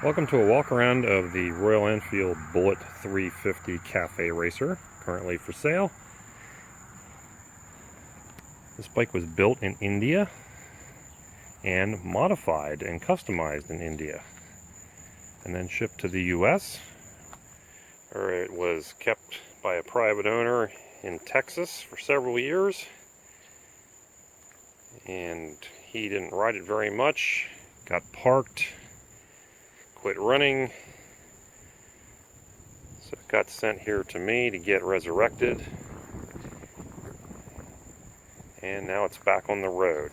Welcome to a walk around of the Royal Enfield Bullet 350 Cafe Racer, currently for sale. This bike was built in India and modified and customized in India, and then shipped to the US, where it was kept by a private owner in Texas for several years, and he didn't ride it very much, got parked, quit running, so it got sent here to me to get resurrected, and now it's back on the road.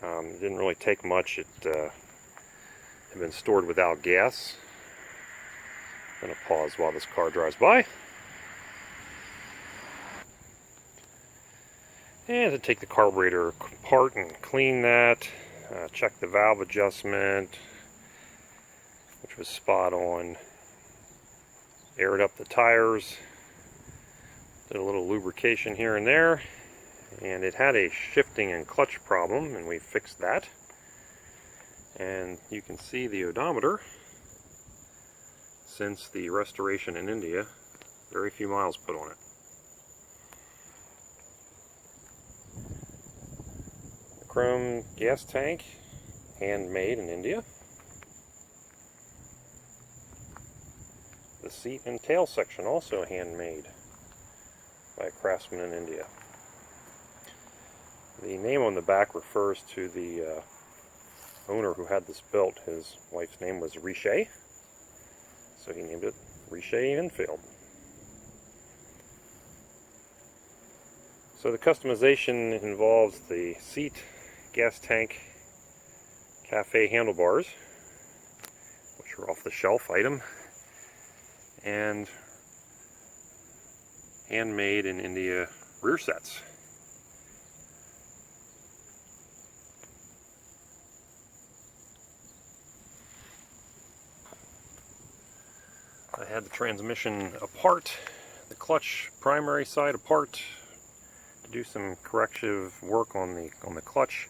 It didn't really take much. It had been stored without gas. I'm going to pause while this car drives by. And to take the carburetor apart and clean that, check the valve adjustment, which was spot on, aired up the tires, did a little lubrication here and there, and it had a shifting and clutch problem, and we fixed that. And you can see the odometer since the restoration in India, very few miles put on it. The chrome gas tank, handmade in India. The seat and tail section also handmade by a craftsman in India. The name on the back refers to the owner who had this built. His wife's name was Royal, so he named it Royal Enfield. So the customization involves the seat, gas tank, cafe handlebars, which are off-the-shelf item, and handmade in India rear sets. I had the transmission apart, the clutch primary side apart, to do some corrective work on the clutch,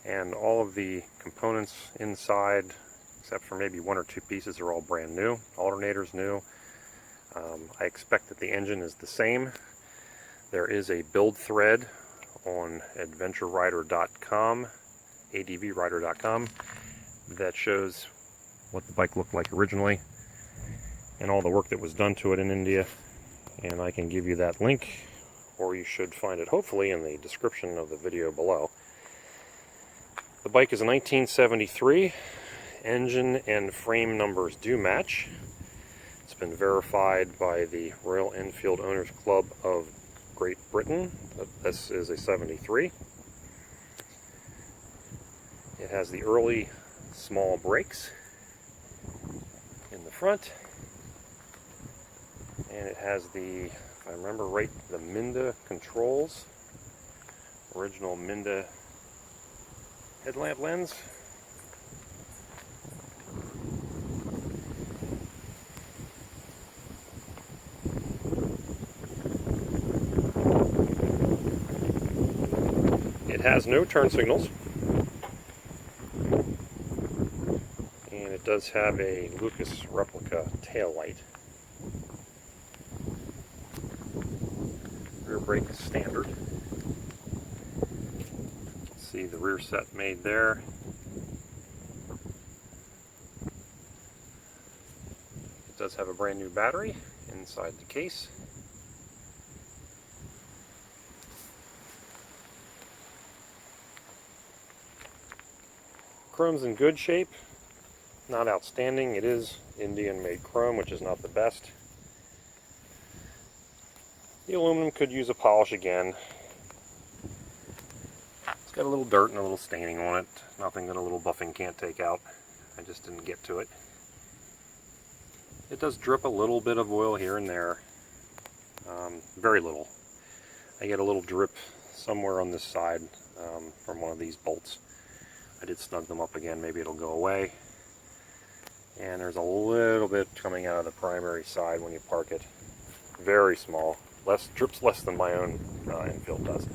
and all of the components inside, except for maybe one or two pieces, are all brand new. Alternator's new. I expect that the engine is the same. There is a build thread on adventurerider.com, advrider.com, that shows what the bike looked like originally and all the work that was done to it in India, and I can give you that link, or you should find it hopefully in the description of the video below. The bike is a 1973. Engine and frame numbers do match. It's been verified by the Royal Enfield Owners Club of Great Britain that this is a 73. It has the early small brakes in the front, and it has the, if I remember right, the Minda controls, original Minda headlamp lens. It has no turn signals, and it does have a Lucas replica tail light. Rear brake is standard. See the rear set made there. It does have a brand new battery inside the case. Chrome's in good shape, not outstanding. It is Indian made chrome, which is not the best. The aluminum could use a polish again. It's got a little dirt and a little staining on it. Nothing that a little buffing can't take out. I just didn't get to it. It does drip a little bit of oil here and there. Very little. I get a little drip somewhere on this side from one of these bolts. I did snug them up again, maybe it'll go away. And there's a little bit coming out of the primary side when you park it. Very small. Drips less than my own Enfield does.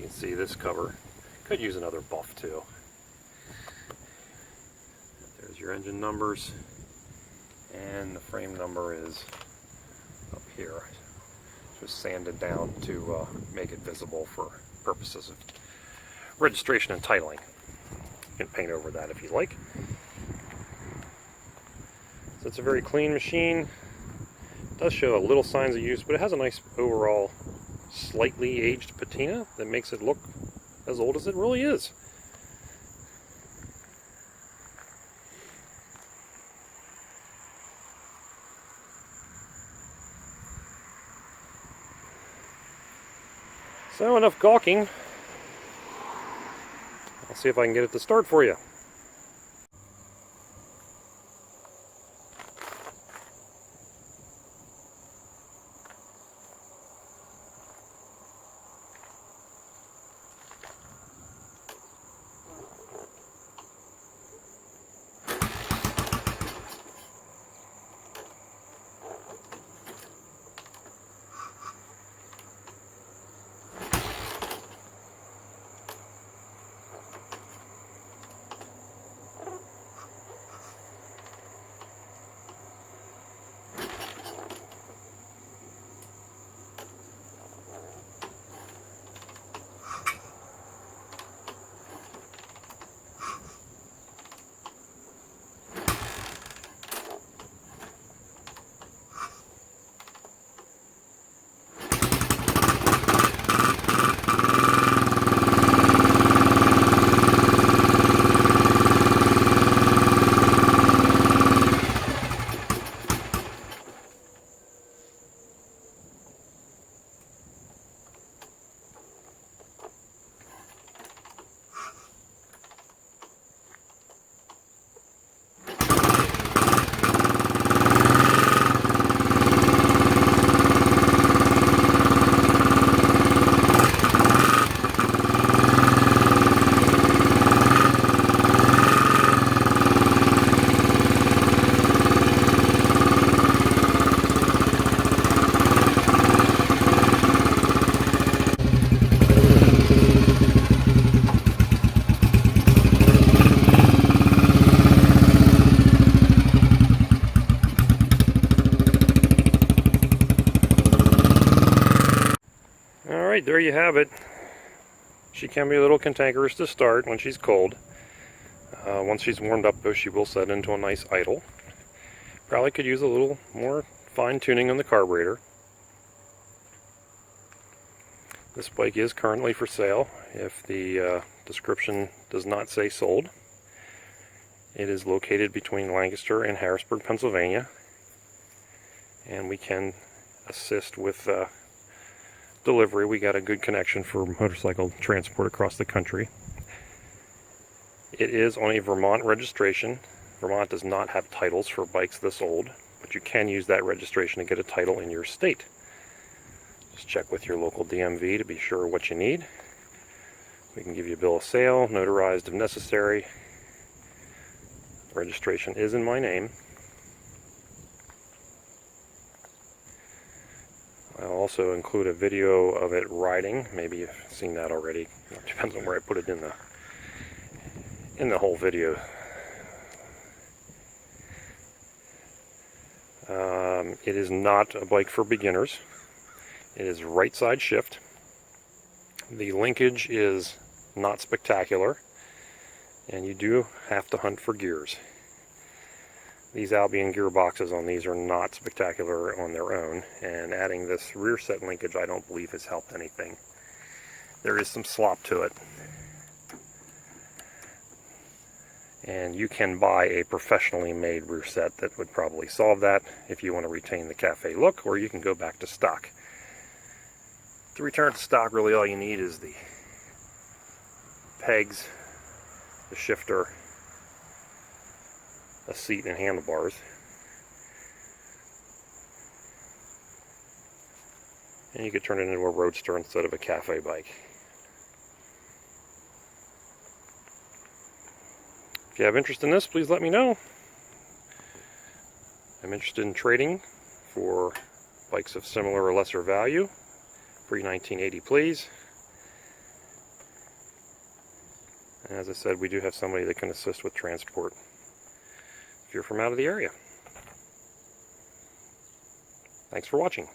can see this cover could use another buff too. There's your engine numbers, and the frame number is up here. Just sanded down to make it visible for purposes of registration and titling. You can paint over that if you like. So it's a very clean machine. It does show a little signs of use, but it has a nice overall slightly aged patina that makes it look as old as it really is. So enough gawking. I'll see if I can get it to start for you. Alright, there you have it. She can be a little cantankerous to start when she's cold. Once she's warmed up though, she will set into a nice idle. Probably could use a little more fine tuning on the carburetor. This bike is currently for sale if the description does not say sold. It is located between Lancaster and Harrisburg, Pennsylvania, and we can assist with delivery. We got a good connection for motorcycle transport across the country. It is on a Vermont registration. Vermont does not have titles for bikes this old, but you can use that registration to get a title in your state. Just check with your local DMV to be sure what you need. We can give you a bill of sale, notarized if necessary. Registration is in my name. I'll also include a video of it riding. Maybe you've seen that already. It depends on where I put it in the whole video. It is not a bike for beginners. It is right side shift. The linkage is not spectacular, and you do have to hunt for gears. These Albion gearboxes on these are not spectacular on their own, and adding this rear set linkage I don't believe has helped anything. There is some slop to it. And you can buy a professionally made rear set that would probably solve that if you want to retain the cafe look, or you can go back to stock. To return to stock, really all you need is the pegs, the shifter, a seat, and handlebars. And you could turn it into a roadster instead of a cafe bike. If you have interest in this, please let me know. I'm interested in trading for bikes of similar or lesser value. Pre-1980, please. And as I said, we do have somebody that can assist with transport if you're from out of the area. Thanks for watching.